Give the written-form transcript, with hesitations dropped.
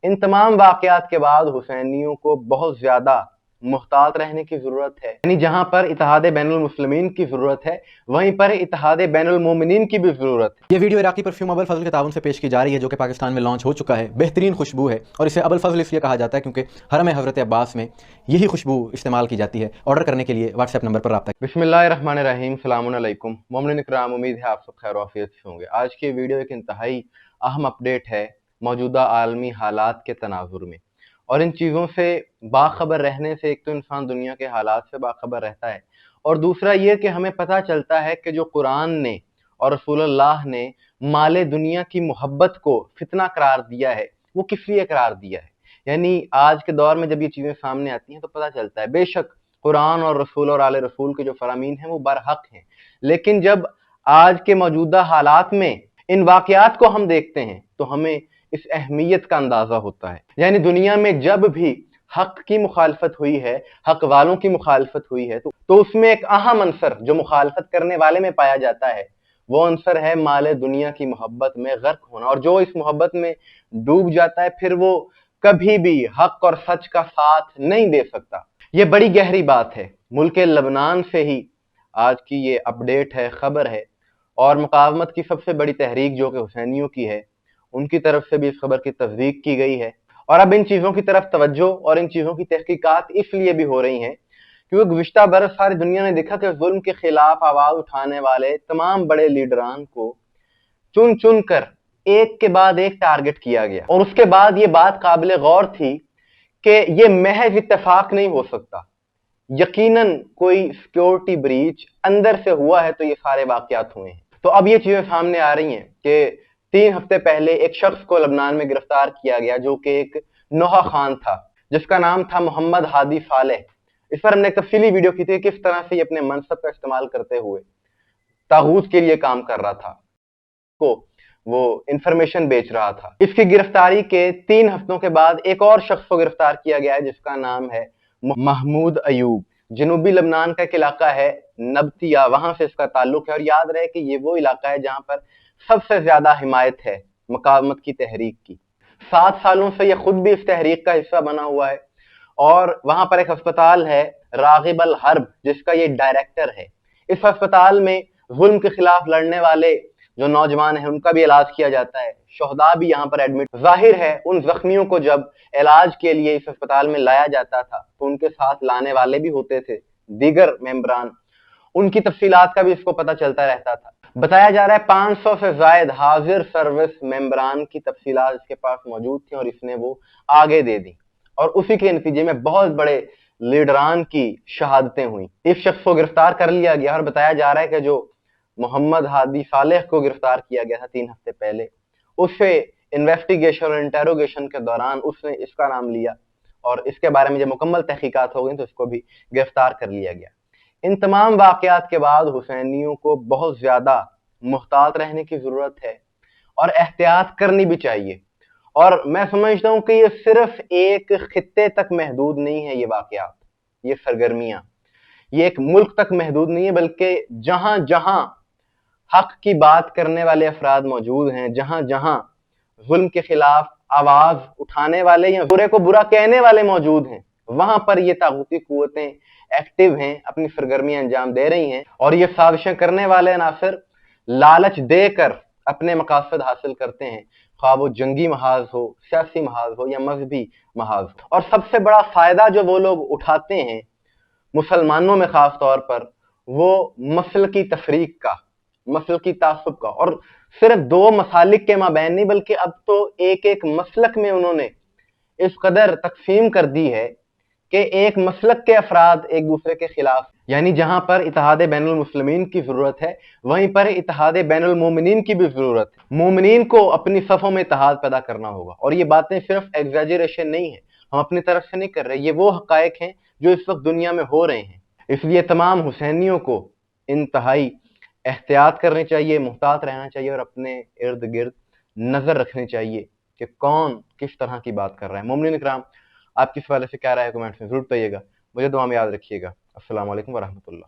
ان تمام واقعات کے بعد حسینیوں کو بہت زیادہ محتاط رہنے کی ضرورت ہے، یعنی جہاں پر اتحاد بین المسلمین کی ضرورت ہے وہیں پر اتحاد بین المومنین کی بھی ضرورت ہے۔ یہ ویڈیو عراقی پرفیوم ابو الفضل کے تعاون سے پیش کی جا رہی ہے، جو کہ پاکستان میں لانچ ہو چکا ہے۔ بہترین خوشبو ہے اور اسے ابو الفضل اس لیے کہا جاتا ہے کیونکہ حرم حضرت عباس میں یہی خوشبو استعمال کی جاتی ہے۔ آرڈر کرنے کے لیے واٹس ایپ نمبر پر رابطہ۔ بسم اللہ الرحمن الرحیم، السلام علیکم مومنین اکرام، امید ہے آپ سب خیر و عافیت سے ہوں گے۔ آج کی ویڈیو ایک انتہائی اہم اپڈیٹ ہے موجودہ عالمی حالات کے تناظر میں، اور ان چیزوں سے باخبر رہنے سے ایک تو انسان دنیا کے حالات سے باخبر رہتا ہے، اور دوسرا یہ کہ ہمیں پتہ چلتا ہے کہ جو قرآن نے اور رسول اللہ نے مال دنیا کی محبت کو فتنہ قرار دیا ہے وہ کس لیے قرار دیا ہے۔ یعنی آج کے دور میں جب یہ چیزیں سامنے آتی ہیں تو پتہ چلتا ہے بے شک قرآن اور رسول اور آل رسول کے جو فرامین ہیں وہ برحق ہیں، لیکن جب آج کے موجودہ حالات میں ان واقعات کو ہم دیکھتے ہیں تو ہمیں اس اہمیت کا اندازہ ہوتا ہے۔ یعنی دنیا میں جب بھی حق کی مخالفت ہوئی ہے، حق والوں کی مخالفت ہوئی ہے تو اس میں ایک اہم عنصر جو مخالفت کرنے والے میں پایا جاتا ہے وہ عنصر ہے مال دنیا کی محبت میں غرق ہونا، اور جو اس محبت میں ڈوب جاتا ہے پھر وہ کبھی بھی حق اور سچ کا ساتھ نہیں دے سکتا۔ یہ بڑی گہری بات ہے۔ ملک لبنان سے ہی آج کی یہ اپڈیٹ ہے، خبر ہے، اور مقاومت کی سب سے بڑی تحریک جو کہ حسینیوں کی ہے ان کی طرف سے بھی اس خبر کی تصدیق کی گئی ہے۔ اور اب ان چیزوں کی طرف توجہ اور ان چیزوں کی تحقیقات اس لیے بھی ہو رہی ہیں کیونکہ گزشتہ برس ساری دنیا نے دیکھا کہ ظلم کے خلاف آواز اٹھانے والے تمام بڑے لیڈران کو چن چن کر ایک کے بعد ایک ٹارگٹ کیا گیا، اور اس کے بعد یہ بات قابل غور تھی کہ یہ محض اتفاق نہیں ہو سکتا، یقیناً کوئی سیکیورٹی بریچ اندر سے ہوا ہے تو یہ سارے واقعات ہوئے ہیں۔ تو اب یہ چیزیں سامنے آ رہی ہیں کہ 3 ہفتے پہلے ایک شخص کو لبنان میں گرفتار کیا گیا جو کہ ایک نوحہ خان تھا، جس کا نام تھا محمد ہادی صالح۔ اس پر ہم نے ایک تفصیلی ویڈیو کی تھی کہ کس طرح سے یہ اپنے منصب کا استعمال کرتے ہوئے طاغوت کے لیے کام کر رہا تھا، کو وہ انفارمیشن بیچ رہا تھا۔ اس کی گرفتاری کے 3 ہفتوں کے بعد ایک اور شخص کو گرفتار کیا گیا ہے جس کا نام ہے محمود ایوب۔ جنوبی لبنان کا ایک علاقہ ہے نبتیہ، وہاں سے اس کا تعلق ہے، اور یاد رہے کہ یہ وہ علاقہ ہے جہاں پر سب سے زیادہ حمایت ہے مقاومت کی تحریک کی۔ 7 سالوں سے یہ خود بھی اس تحریک کا حصہ بنا ہوا ہے، اور وہاں پر ایک ہسپتال ہے راغب الحرب جس کا یہ ڈائریکٹر ہے۔ اس ہسپتال میں ظلم کے خلاف لڑنے والے جو نوجوان ہیں ان کا بھی علاج کیا جاتا ہے، شہداء بھی یہاں پر ایڈمٹ۔ ظاہر ہے ان زخمیوں کو جب علاج کے لیے اس ہسپتال میں لایا جاتا تھا تو ان کے ساتھ لانے والے بھی ہوتے تھے دیگر ممبران، ان کی تفصیلات کا بھی اس کو پتہ چلتا رہتا تھا۔ بتایا جا رہا ہے 500 سے زائد حاضر سروس ممبران کی تفصیلات اس کے پاس موجود تھیں اور اس نے وہ آگے دے دی، اور اسی کے نتیجے میں بہت بڑے لیڈران کی شہادتیں ہوئیں۔ اس شخص کو گرفتار کر لیا گیا، اور بتایا جا رہا ہے کہ جو محمد ہادی صالح کو گرفتار کیا گیا تھا 3 ہفتے پہلے، اس سے انویسٹیگیشن اور انٹیروگیشن کے دوران اس نے اس کا نام لیا، اور اس کے بارے میں جب مکمل تحقیقات ہو گئی تو اس کو بھی گرفتار کر لیا گیا۔ ان تمام واقعات کے بعد حسینیوں کو بہت زیادہ محتاط رہنے کی ضرورت ہے اور احتیاط کرنی بھی چاہیے، اور میں سمجھتا ہوں کہ یہ صرف ایک خطے تک محدود نہیں ہے، یہ واقعات، یہ سرگرمیاں، یہ ایک ملک تک محدود نہیں ہے، بلکہ جہاں جہاں حق کی بات کرنے والے افراد موجود ہیں، جہاں جہاں ظلم کے خلاف آواز اٹھانے والے یا برے کو برا کہنے والے موجود ہیں، وہاں پر یہ طاغوتی قوتیں ایکٹیو ہیں، اپنی سرگرمیاں انجام دے رہی ہیں، اور یہ سازشیں کرنے والے عناصر لالچ دے کر اپنے مقاصد حاصل کرتے ہیں، خواہ وہ جنگی محاذ ہو، سیاسی محاذ ہو یا مذہبی محاذ ہو۔ اور سب سے بڑا فائدہ جو وہ لوگ اٹھاتے ہیں مسلمانوں میں خاص طور پر، وہ مسلکی تفریق کا، مسلکی تعصب کا، اور صرف 2 مسالک کے مابین نہیں بلکہ اب تو ایک ایک مسلک میں انہوں نے اس قدر تقسیم کر دی ہے کہ ایک مسلک کے افراد ایک دوسرے کے خلاف، یعنی جہاں پر اتحاد بین المسلمین کی ضرورت ہے وہیں پر اتحاد بین المومنین کی بھی ضرورت ہے۔ مومنین کو اپنی صفوں میں اتحاد پیدا کرنا ہوگا، اور یہ باتیں صرف ایگزیجریشن نہیں ہے، ہم اپنی طرف سے نہیں کر رہے، یہ وہ حقائق ہیں جو اس وقت دنیا میں ہو رہے ہیں۔ اس لیے تمام حسینیوں کو انتہائی احتیاط کرنی چاہیے، محتاط رہنا چاہیے، اور اپنے ارد گرد نظر رکھنی چاہیے کہ کون کس طرح کی بات کر رہا ہے۔ مومنین اکرام، آپ کس حوالے سے کیا رائے ہے کمنٹس میں ضرور بتائیے گا۔ مجھے دعا میں یاد رکھیے گا۔ السلام علیکم ورحمۃ اللہ۔